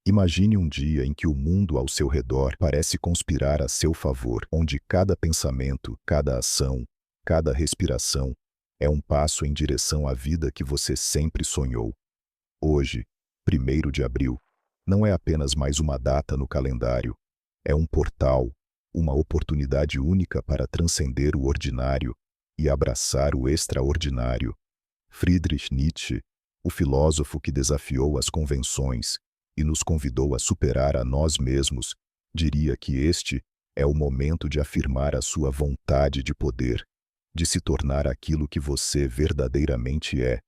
Imagine um dia em que o mundo ao seu redor parece conspirar a seu favor, onde cada pensamento, cada ação, cada respiração é um passo em direção à vida que você sempre sonhou. Hoje, 1º de abril, não é apenas mais uma data no calendário, é um portal, uma oportunidade única para transcender o ordinário e abraçar o extraordinário. Friedrich Nietzsche, o filósofo que desafiou as convenções e nos convidou a superar a nós mesmos, diria que este é o momento de afirmar a sua vontade de poder, de se tornar aquilo que você verdadeiramente é.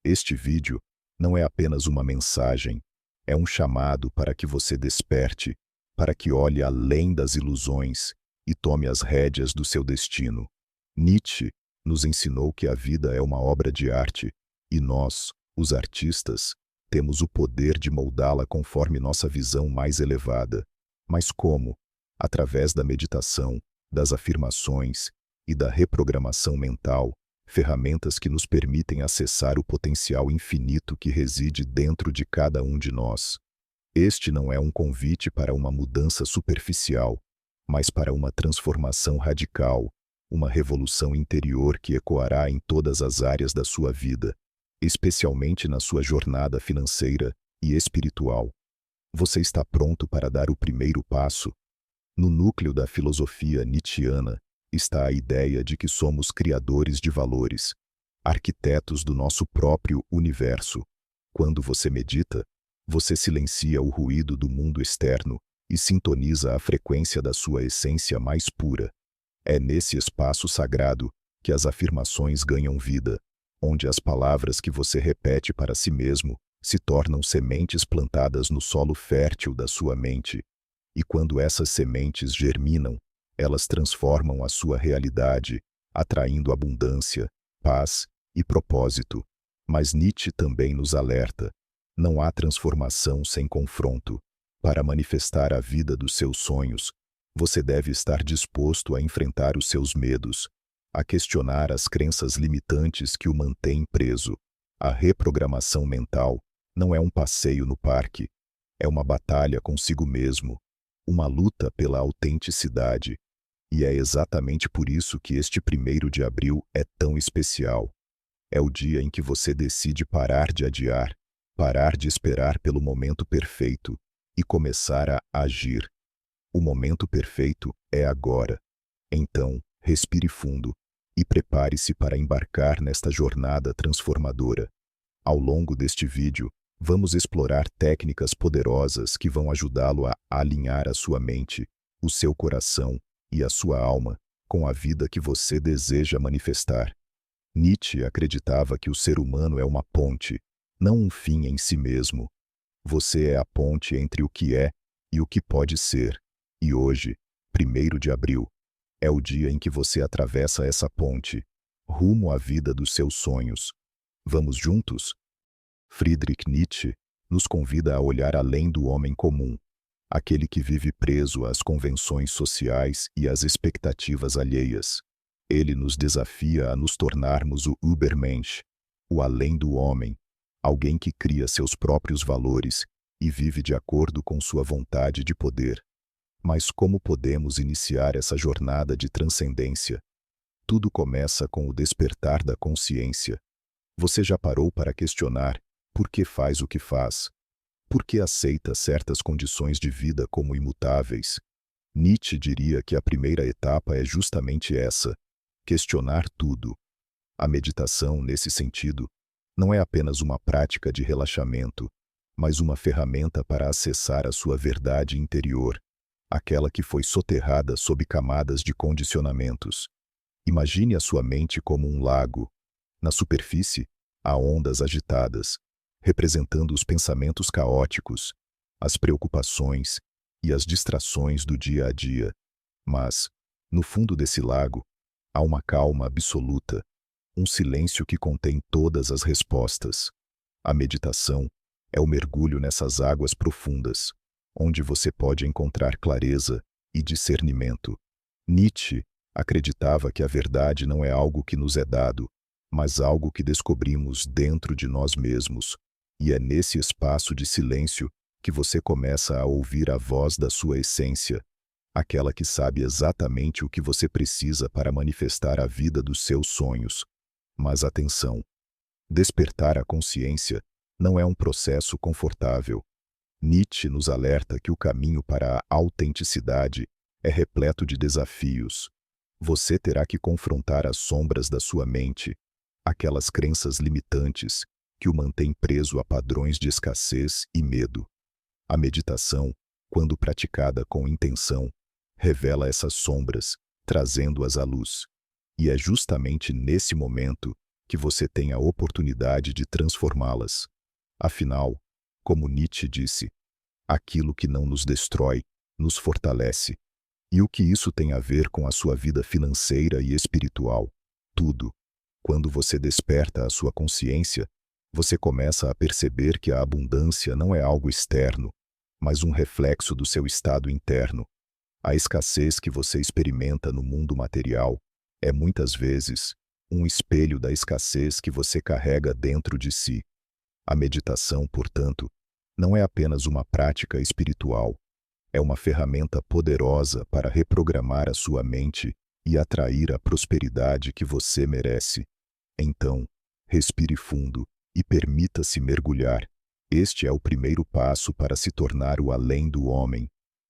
Este vídeo não é apenas uma mensagem, é um chamado para que você desperte, para que olhe além das ilusões e tome as rédeas do seu destino. Nietzsche nos ensinou que a vida é uma obra de arte e nós, os artistas, temos o poder de moldá-la conforme nossa visão mais elevada. Mas como? Através da meditação, das afirmações e da reprogramação mental, ferramentas que nos permitem acessar o potencial infinito que reside dentro de cada um de nós. Este não é um convite para uma mudança superficial, mas para uma transformação radical, uma revolução interior que ecoará em todas as áreas da sua vida, especialmente na sua jornada financeira e espiritual. Você está pronto para dar o primeiro passo? No núcleo da filosofia nietzschiana está a ideia de que somos criadores de valores, arquitetos do nosso próprio universo. Quando você medita, você silencia o ruído do mundo externo e sintoniza a frequência da sua essência mais pura. É nesse espaço sagrado que as afirmações ganham vida, onde as palavras que você repete para si mesmo se tornam sementes plantadas no solo fértil da sua mente. E quando essas sementes germinam, elas transformam a sua realidade, atraindo abundância, paz e propósito. Mas Nietzsche também nos alerta: não há transformação sem confronto. Para manifestar a vida dos seus sonhos, você deve estar disposto a enfrentar os seus medos, a questionar as crenças limitantes que o mantêm preso. A reprogramação mental não é um passeio no parque, é uma batalha consigo mesmo, uma luta pela autenticidade. E é exatamente por isso que este 1º de abril é tão especial. É o dia em que você decide parar de adiar, parar de esperar pelo momento perfeito e começar a agir. O momento perfeito é agora. Então, respire fundo e prepare-se para embarcar nesta jornada transformadora. Ao longo deste vídeo, vamos explorar técnicas poderosas que vão ajudá-lo a alinhar a sua mente, o seu coração e a sua alma com a vida que você deseja manifestar. Nietzsche acreditava que o ser humano é uma ponte, não um fim em si mesmo. Você é a ponte entre o que é e o que pode ser. E hoje, 1º de abril, é o dia em que você atravessa essa ponte, rumo à vida dos seus sonhos. Vamos juntos? Friedrich Nietzsche nos convida a olhar além do homem comum, aquele que vive preso às convenções sociais e às expectativas alheias. Ele nos desafia a nos tornarmos o Übermensch, o além do homem, alguém que cria seus próprios valores e vive de acordo com sua vontade de poder. Mas como podemos iniciar essa jornada de transcendência? Tudo começa com o despertar da consciência. Você já parou para questionar por que faz o que faz? Por que aceita certas condições de vida como imutáveis? Nietzsche diria que a primeira etapa é justamente essa: questionar tudo. A meditação, nesse sentido, não é apenas uma prática de relaxamento, mas uma ferramenta para acessar a sua verdade interior, aquela que foi soterrada sob camadas de condicionamentos. Imagine a sua mente como um lago. Na superfície, há ondas agitadas, representando os pensamentos caóticos, as preocupações e as distrações do dia a dia. Mas, no fundo desse lago, há uma calma absoluta, um silêncio que contém todas as respostas. A meditação é o mergulho nessas águas profundas, onde você pode encontrar clareza e discernimento. Nietzsche acreditava que a verdade não é algo que nos é dado, mas algo que descobrimos dentro de nós mesmos. E é nesse espaço de silêncio que você começa a ouvir a voz da sua essência, aquela que sabe exatamente o que você precisa para manifestar a vida dos seus sonhos. Mas atenção, despertar a consciência não é um processo confortável. Nietzsche nos alerta que o caminho para a autenticidade é repleto de desafios. Você terá que confrontar as sombras da sua mente, aquelas crenças limitantes que o mantêm preso a padrões de escassez e medo. A meditação, quando praticada com intenção, revela essas sombras, trazendo-as à luz. E é justamente nesse momento que você tem a oportunidade de transformá-las. Afinal, como Nietzsche disse, aquilo que não nos destrói, nos fortalece. E o que isso tem a ver com a sua vida financeira e espiritual? Tudo. Quando você desperta a sua consciência, você começa a perceber que a abundância não é algo externo, mas um reflexo do seu estado interno. A escassez que você experimenta no mundo material é muitas vezes um espelho da escassez que você carrega dentro de si. A meditação, portanto, não é apenas uma prática espiritual, é uma ferramenta poderosa para reprogramar a sua mente e atrair a prosperidade que você merece. Então, respire fundo e permita-se mergulhar. Este é o primeiro passo para se tornar o além do homem,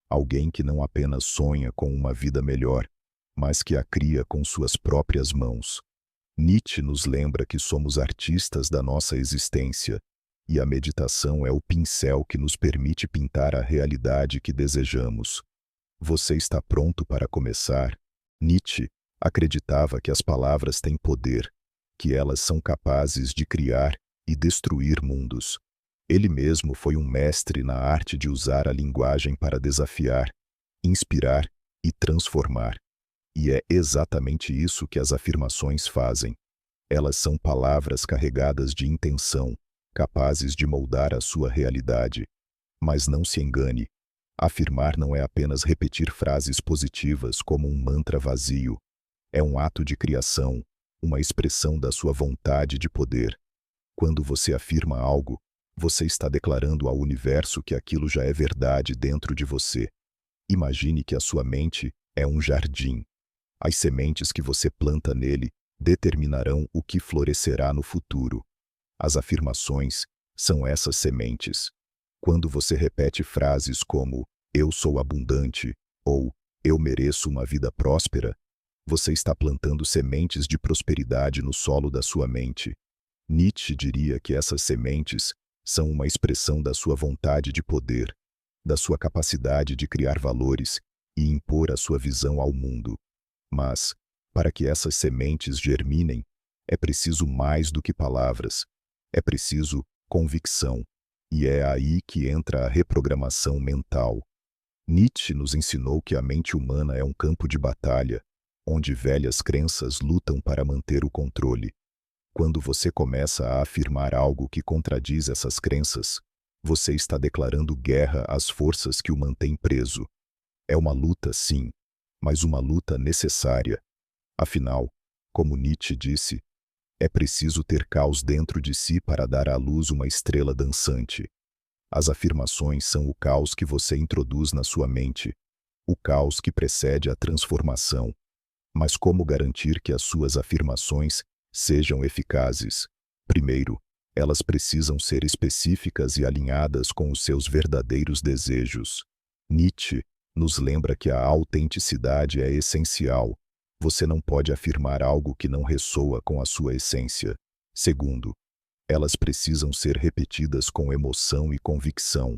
alguém que não apenas sonha com uma vida melhor, mas que a cria com suas próprias mãos. Nietzsche nos lembra que somos artistas da nossa existência, e a meditação é o pincel que nos permite pintar a realidade que desejamos. Você está pronto para começar? Nietzsche acreditava que as palavras têm poder, que elas são capazes de criar e destruir mundos. Ele mesmo foi um mestre na arte de usar a linguagem para desafiar, inspirar e transformar. E é exatamente isso que as afirmações fazem. Elas são palavras carregadas de intenção, capazes de moldar a sua realidade. Mas não se engane, afirmar não é apenas repetir frases positivas como um mantra vazio. É um ato de criação, uma expressão da sua vontade de poder. Quando você afirma algo, você está declarando ao universo que aquilo já é verdade dentro de você. Imagine que a sua mente é um jardim. As sementes que você planta nele determinarão o que florescerá no futuro. As afirmações são essas sementes. Quando você repete frases como "eu sou abundante" ou "eu mereço uma vida próspera", você está plantando sementes de prosperidade no solo da sua mente. Nietzsche diria que essas sementes são uma expressão da sua vontade de poder, da sua capacidade de criar valores e impor a sua visão ao mundo. Mas, para que essas sementes germinem, é preciso mais do que palavras. É preciso convicção. E é aí que entra a reprogramação mental. Nietzsche nos ensinou que a mente humana é um campo de batalha, onde velhas crenças lutam para manter o controle. Quando você começa a afirmar algo que contradiz essas crenças, você está declarando guerra às forças que o mantêm preso. É uma luta, sim, mas uma luta necessária. Afinal, como Nietzsche disse, é preciso ter caos dentro de si para dar à luz uma estrela dançante. As afirmações são o caos que você introduz na sua mente, o caos que precede a transformação. Mas como garantir que as suas afirmações sejam eficazes? Primeiro, elas precisam ser específicas e alinhadas com os seus verdadeiros desejos. Nietzsche nos lembra que a autenticidade é essencial. Você não pode afirmar algo que não ressoa com a sua essência. Segundo, elas precisam ser repetidas com emoção e convicção.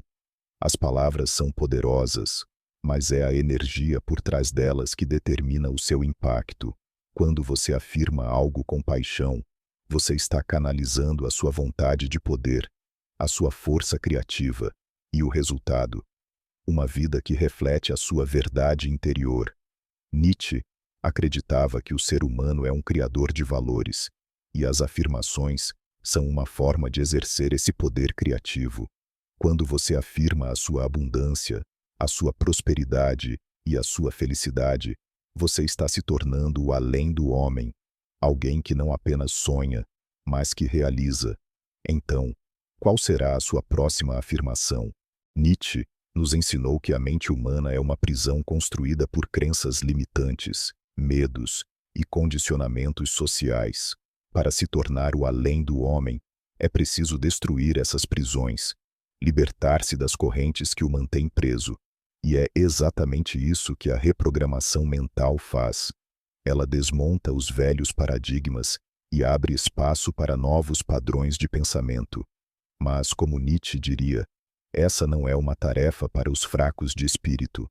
As palavras são poderosas, mas é a energia por trás delas que determina o seu impacto. Quando você afirma algo com paixão, você está canalizando a sua vontade de poder, a sua força criativa, e o resultado? Uma vida que reflete a sua verdade interior. Nietzsche acreditava que o ser humano é um criador de valores, e as afirmações são uma forma de exercer esse poder criativo. Quando você afirma a sua abundância, a sua prosperidade e a sua felicidade, você está se tornando o além do homem, alguém que não apenas sonha, mas que realiza. Então, qual será a sua próxima afirmação? Nietzsche nos ensinou que a mente humana é uma prisão construída por crenças limitantes, medos e condicionamentos sociais. Para se tornar o além do homem, é preciso destruir essas prisões, libertar-se das correntes que o mantêm preso. E é exatamente isso que a reprogramação mental faz. Ela desmonta os velhos paradigmas e abre espaço para novos padrões de pensamento. Mas, como Nietzsche diria, essa não é uma tarefa para os fracos de espírito.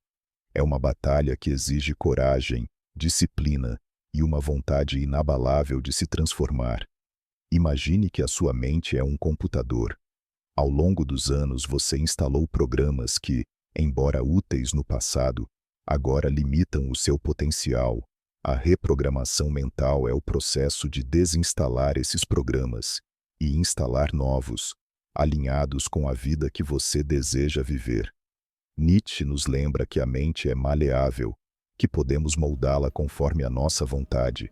É uma batalha que exige coragem, disciplina e uma vontade inabalável de se transformar. Imagine que a sua mente é um computador. Ao longo dos anos você instalou programas que, embora úteis no passado, agora limitam o seu potencial. A reprogramação mental é o processo de desinstalar esses programas e instalar novos, alinhados com a vida que você deseja viver. Nietzsche nos lembra que a mente é maleável, que podemos moldá-la conforme a nossa vontade.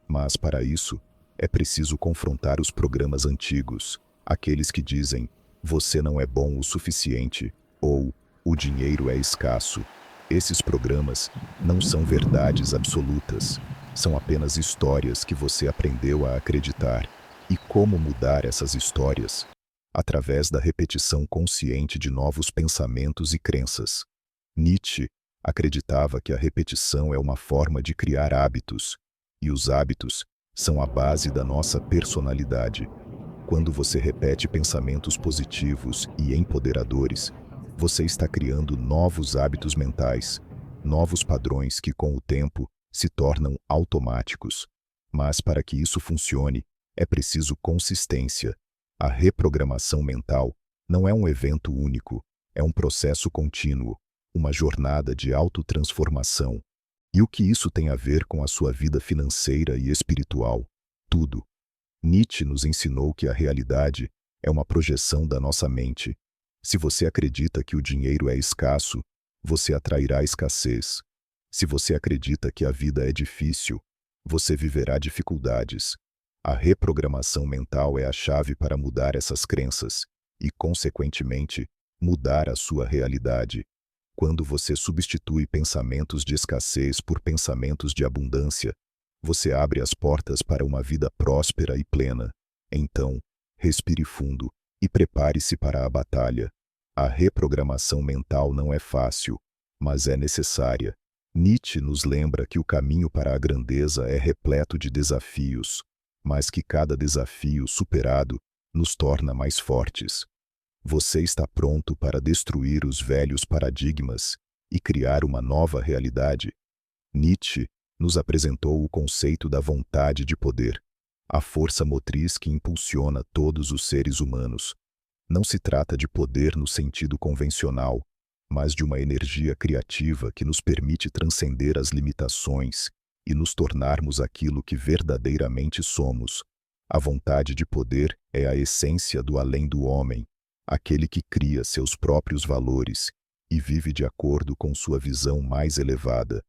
Mas, para isso, é preciso confrontar os programas antigos, aqueles que dizem "você não é bom o suficiente" ou "o dinheiro é escasso". Esses programas não são verdades absolutas, são apenas histórias que você aprendeu a acreditar. E como mudar essas histórias? Através da repetição consciente de novos pensamentos e crenças. Nietzsche acreditava que a repetição é uma forma de criar hábitos, e os hábitos são a base da nossa personalidade. Quando você repete pensamentos positivos e empoderadores, você está criando novos hábitos mentais, novos padrões que, com o tempo, se tornam automáticos. Mas para que isso funcione, é preciso consistência. A reprogramação mental não é um evento único, é um processo contínuo, uma jornada de autotransformação. E o que isso tem a ver com a sua vida financeira e espiritual? Tudo. Nietzsche nos ensinou que a realidade é uma projeção da nossa mente. Se você acredita que o dinheiro é escasso, você atrairá escassez. Se você acredita que a vida é difícil, você viverá dificuldades. A reprogramação mental é a chave para mudar essas crenças e, consequentemente, mudar a sua realidade. Quando você substitui pensamentos de escassez por pensamentos de abundância, você abre as portas para uma vida próspera e plena. Então, respire fundo e prepare-se para a batalha. A reprogramação mental não é fácil, mas é necessária. Nietzsche nos lembra que o caminho para a grandeza é repleto de desafios, mas que cada desafio superado nos torna mais fortes. Você está pronto para destruir os velhos paradigmas e criar uma nova realidade? Nietzsche nos apresentou o conceito da vontade de poder, a força motriz que impulsiona todos os seres humanos. Não se trata de poder no sentido convencional, mas de uma energia criativa que nos permite transcender as limitações e nos tornarmos aquilo que verdadeiramente somos. A vontade de poder é a essência do além do homem, aquele que cria seus próprios valores e vive de acordo com sua visão mais elevada.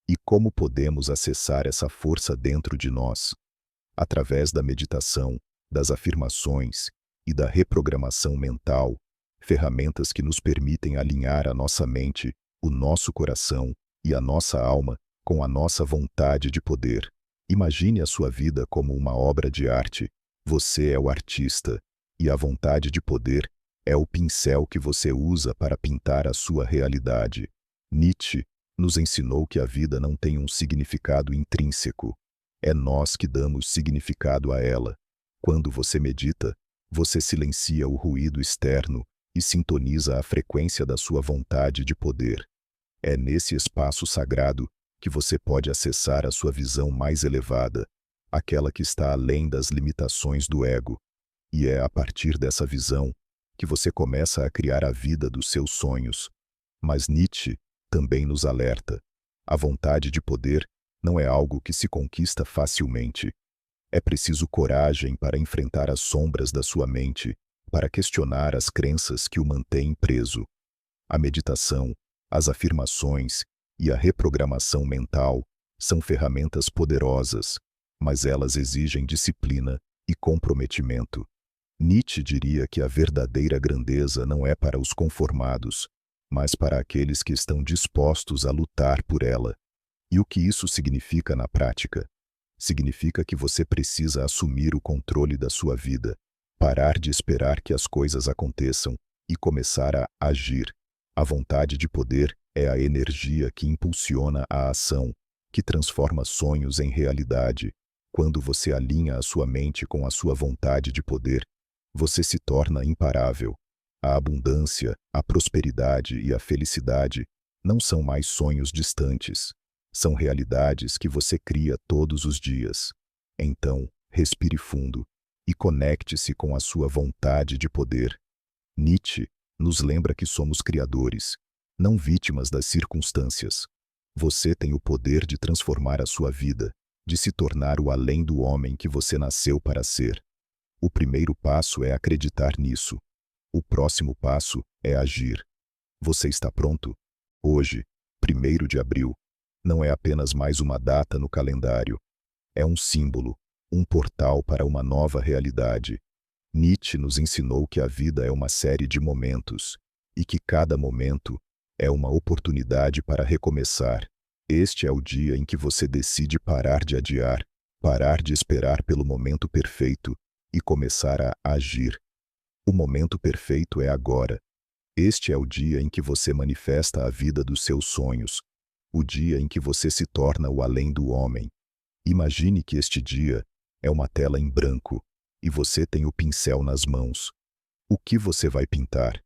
E como podemos acessar essa força dentro de nós? Através da meditação, das afirmações e da reprogramação mental, ferramentas que nos permitem alinhar a nossa mente, o nosso coração e a nossa alma com a nossa vontade de poder. Imagine a sua vida como uma obra de arte. Você é o artista, e a vontade de poder é o pincel que você usa para pintar a sua realidade. Nietzsche nos ensinou que a vida não tem um significado intrínseco. É nós que damos significado a ela. Quando você medita, você silencia o ruído externo e sintoniza a frequência da sua vontade de poder. É nesse espaço sagrado que você pode acessar a sua visão mais elevada, aquela que está além das limitações do ego. E é a partir dessa visão que você começa a criar a vida dos seus sonhos. Mas Nietzsche também nos alerta. A vontade de poder não é algo que se conquista facilmente. É preciso coragem para enfrentar as sombras da sua mente, para questionar as crenças que o mantêm preso. A meditação, as afirmações e a reprogramação mental são ferramentas poderosas, mas elas exigem disciplina e comprometimento. Nietzsche diria que a verdadeira grandeza não é para os conformados, mas para aqueles que estão dispostos a lutar por ela. E o que isso significa na prática? Significa que você precisa assumir o controle da sua vida, parar de esperar que as coisas aconteçam e começar a agir. A vontade de poder é a energia que impulsiona a ação, que transforma sonhos em realidade. Quando você alinha a sua mente com a sua vontade de poder, você se torna imparável. A abundância, a prosperidade e a felicidade não são mais sonhos distantes. São realidades que você cria todos os dias. Então, respire fundo e conecte-se com a sua vontade de poder. Nietzsche nos lembra que somos criadores, não vítimas das circunstâncias. Você tem o poder de transformar a sua vida, de se tornar o além do homem que você nasceu para ser. O primeiro passo é acreditar nisso. O próximo passo é agir. Você está pronto? Hoje, 1º de abril, não é apenas mais uma data no calendário. É um símbolo, um portal para uma nova realidade. Nietzsche nos ensinou que a vida é uma série de momentos, e que cada momento é uma oportunidade para recomeçar. Este é o dia em que você decide parar de adiar, parar de esperar pelo momento perfeito e começar a agir. O momento perfeito é agora. Este é o dia em que você manifesta a vida dos seus sonhos, o dia em que você se torna o além do homem. Imagine que este dia é uma tela em branco e você tem o pincel nas mãos. O que você vai pintar?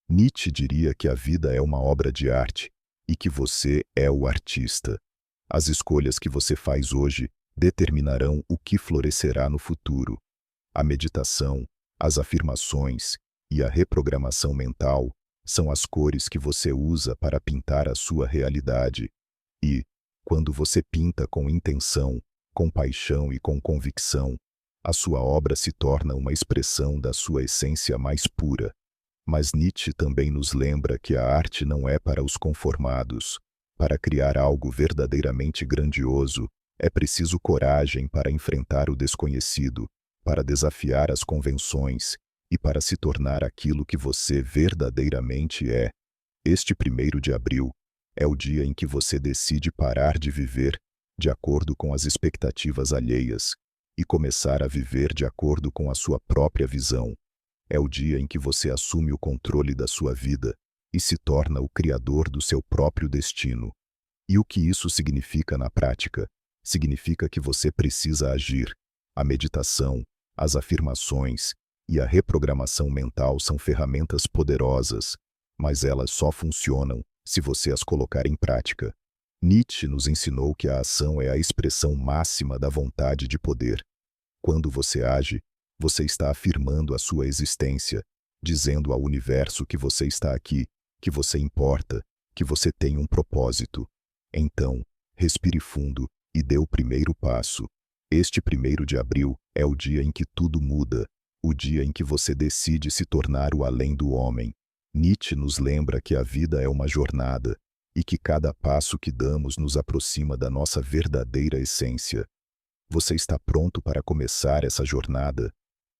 Nietzsche diria que a vida é uma obra de arte e que você é o artista. As escolhas que você faz hoje determinarão o que florescerá no futuro. A meditação, as afirmações e a reprogramação mental são as cores que você usa para pintar a sua realidade. E, quando você pinta com intenção, com paixão e com convicção, a sua obra se torna uma expressão da sua essência mais pura. Mas Nietzsche também nos lembra que a arte não é para os conformados. Para criar algo verdadeiramente grandioso, é preciso coragem para enfrentar o desconhecido, para desafiar as convenções e para se tornar aquilo que você verdadeiramente é. Este 1º de abril é o dia em que você decide parar de viver de acordo com as expectativas alheias e começar a viver de acordo com a sua própria visão. É o dia em que você assume o controle da sua vida e se torna o criador do seu próprio destino. E o que isso significa na prática? Significa que você precisa agir. A meditação, as afirmações e a reprogramação mental são ferramentas poderosas, mas elas só funcionam se você as colocar em prática. Nietzsche nos ensinou que a ação é a expressão máxima da vontade de poder. Quando você age, você está afirmando a sua existência, dizendo ao universo que você está aqui, que você importa, que você tem um propósito. Então, respire fundo e dê o primeiro passo. Este 1º de abril é o dia em que tudo muda, o dia em que você decide se tornar o além do homem. Nietzsche nos lembra que a vida é uma jornada e que cada passo que damos nos aproxima da nossa verdadeira essência. Você está pronto para começar essa jornada?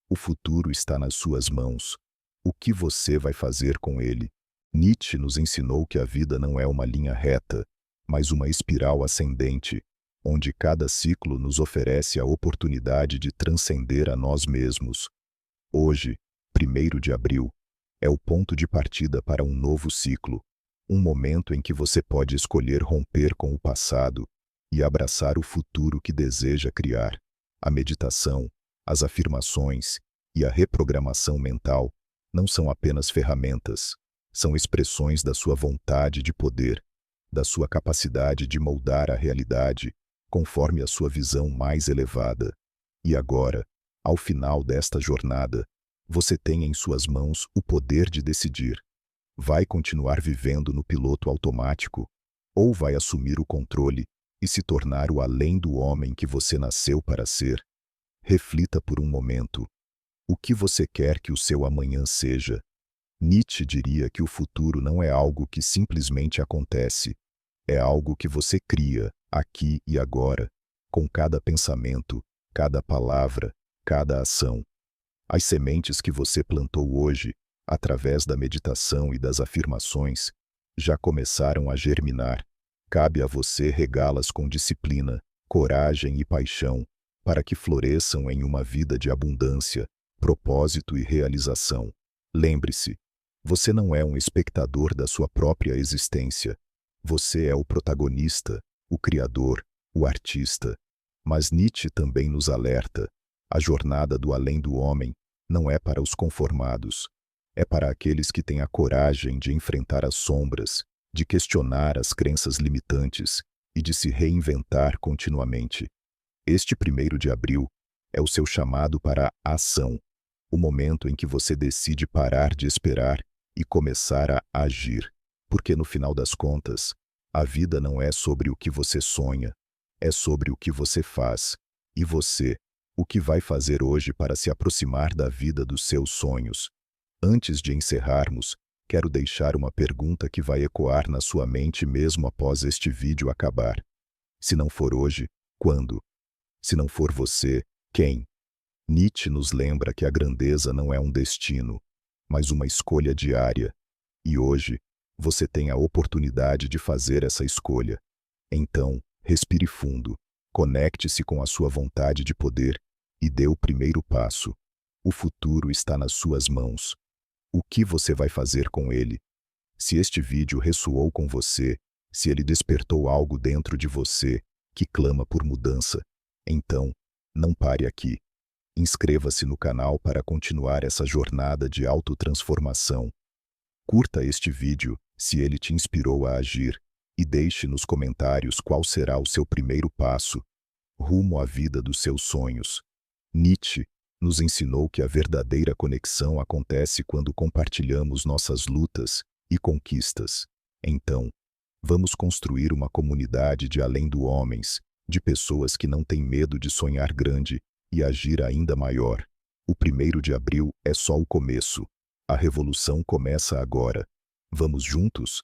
O futuro está nas suas mãos. O que você vai fazer com ele? Nietzsche nos ensinou que a vida não é uma linha reta, mas uma espiral ascendente, onde cada ciclo nos oferece a oportunidade de transcender a nós mesmos. Hoje, 1º de abril, é o ponto de partida para um novo ciclo, um momento em que você pode escolher romper com o passado e abraçar o futuro que deseja criar. A meditação, as afirmações e a reprogramação mental não são apenas ferramentas, são expressões da sua vontade de poder, da sua capacidade de moldar a realidade conforme a sua visão mais elevada. E agora, ao final desta jornada, você tem em suas mãos o poder de decidir. Vai continuar vivendo no piloto automático ou vai assumir o controle e se tornar o além do homem que você nasceu para ser? Reflita por um momento. O que você quer que o seu amanhã seja? Nietzsche diria que o futuro não é algo que simplesmente acontece, é algo que você cria, aqui e agora, com cada pensamento, cada palavra, cada ação. As sementes que você plantou hoje, através da meditação e das afirmações, já começaram a germinar. Cabe a você regá-las com disciplina, coragem e paixão, para que floresçam em uma vida de abundância, propósito e realização. Lembre-se, você não é um espectador da sua própria existência. Você é o protagonista, o criador, o artista. Mas Nietzsche também nos alerta: a jornada do além do homem não é para os conformados. É para aqueles que têm a coragem de enfrentar as sombras, de questionar as crenças limitantes e de se reinventar continuamente. Este 1º de abril é o seu chamado para a ação, o momento em que você decide parar de esperar e começar a agir. Porque no final das contas, a vida não é sobre o que você sonha, é sobre o que você faz. E você, o que vai fazer hoje para se aproximar da vida dos seus sonhos? Antes de encerrarmos, quero deixar uma pergunta que vai ecoar na sua mente mesmo após este vídeo acabar. Se não for hoje, quando? Se não for você, quem? Nietzsche nos lembra que a grandeza não é um destino, mas uma escolha diária. E hoje, você tem a oportunidade de fazer essa escolha. Então, respire fundo, conecte-se com a sua vontade de poder e dê o primeiro passo. O futuro está nas suas mãos. O que você vai fazer com ele? Se este vídeo ressoou com você, se ele despertou algo dentro de você que clama por mudança, então, não pare aqui. Inscreva-se no canal para continuar essa jornada de autotransformação. Curta este vídeo, se ele te inspirou a agir, e deixe nos comentários qual será o seu primeiro passo rumo à vida dos seus sonhos. Nietzsche nos ensinou que a verdadeira conexão acontece quando compartilhamos nossas lutas e conquistas. Então, vamos construir uma comunidade de além do homens, de pessoas que não têm medo de sonhar grande e agir ainda maior. O 1º de abril é só o começo. A revolução começa agora. Vamos juntos?